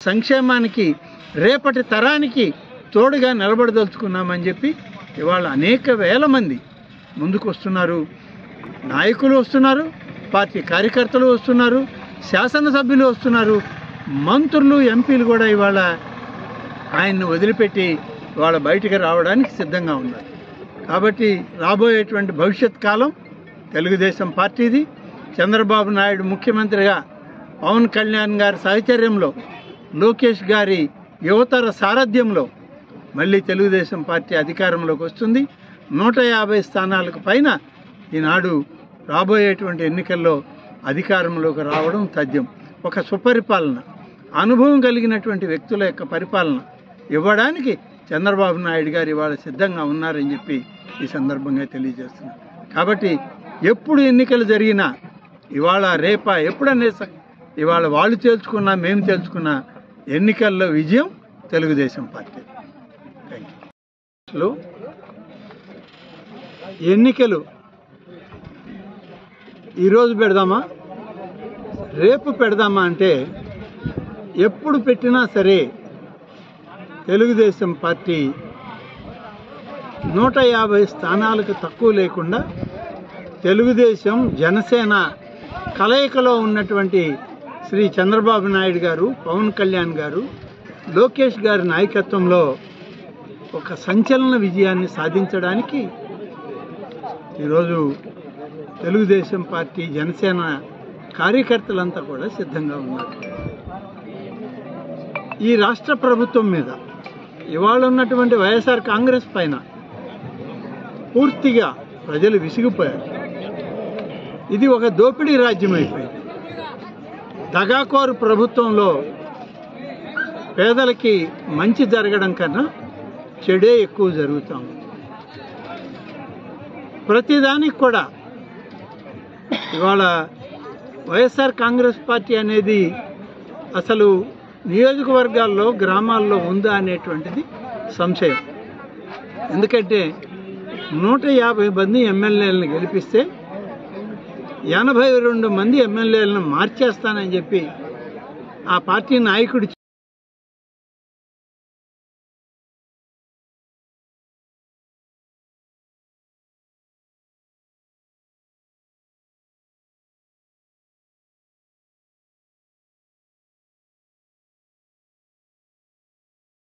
సంక్షేమానికి రేపటి తరానికి తోడుగా నిలబడదలుచుకున్నామని చెప్పి ఇవాళ అనేక వేల మంది ముందుకు వస్తున్నారు. నాయకులు వస్తున్నారు, పార్టీ కార్యకర్తలు వస్తున్నారు, శాసనసభ్యులు వస్తున్నారు, మంత్రులు ఎంపీలు కూడా ఇవాళ ఆయన్ని వదిలిపెట్టి ఇవాళ బయటికి రావడానికి సిద్ధంగా ఉన్నారు. కాబట్టి రాబోయేటువంటి భవిష్యత్ కాలం తెలుగుదేశం పార్టీది. చంద్రబాబు నాయుడు ముఖ్యమంత్రిగా పవన్ కళ్యాణ్ గారి సహచర్యంలో, లోకేష్ గారి యువతర సారథ్యంలో మళ్ళీ తెలుగుదేశం పార్టీ అధికారంలోకి వస్తుంది. 150 స్థానాలకు పైన ఈనాడు రాబోయేటువంటి ఎన్నికల్లో అధికారంలోకి రావడం తథ్యం. ఒక సుపరిపాలన, అనుభవం కలిగినటువంటి వ్యక్తుల యొక్క పరిపాలన ఇవ్వడానికి చంద్రబాబు నాయుడు గారు ఇవాళ సిద్ధంగా ఉన్నారని చెప్పి ఈ సందర్భంగా తెలియజేస్తున్నారు. కాబట్టి ఎప్పుడు ఎన్నికలు జరిగినా ఇవాళ రేపా ఎప్పుడనే ఇవాళ వాళ్ళు తేల్చుకున్నా మేము తేల్చుకున్నా ఎన్నికల్లో విజయం తెలుగుదేశం పార్టీ. ఎన్నికలు ఈరోజు పెడదామా రేపు పెడదామా అంటే ఎప్పుడు పెట్టినా సరే తెలుగుదేశం పార్టీ 150 స్థానాలకు తక్కువ లేకుండా తెలుగుదేశం జనసేన కలయికలో ఉన్నటువంటి శ్రీ చంద్రబాబు నాయుడు గారు, పవన్ కళ్యాణ్ గారు, లోకేష్ గారి నాయకత్వంలో ఒక సంచలన విజయాన్ని సాధించడానికి ఈరోజు తెలుగుదేశం పార్టీ జనసేన కార్యకర్తలంతా కూడా సిద్ధంగా ఉన్నారు. ఈ రాష్ట్ర ప్రభుత్వం మీద ఇవాళ ఉన్నటువంటి వైఎస్ఆర్ కాంగ్రెస్ పైన పూర్తిగా ప్రజలు విసిగిపోయారు. ఇది ఒక దోపిడీ రాజ్యం అయిపోయింది. దగాకోరు ప్రభుత్వంలో పేదలకి మంచి జరగడం కన్నా చెడే ఎక్కువ జరుగుతాం. ప్రతిదానికి కూడా ఇవాళ వైఎస్ఆర్ కాంగ్రెస్ పార్టీ అనేది అసలు నియోజకవర్గాల్లో, గ్రామాల్లో ఉందా అనేటువంటిది సంశయం. ఎందుకంటే 150 మంది ఎమ్మెల్యేలను గెలిపిస్తే 82 మంది ఎమ్మెల్యేలను మార్చేస్తానని చెప్పి ఆ పార్టీ నాయకుడు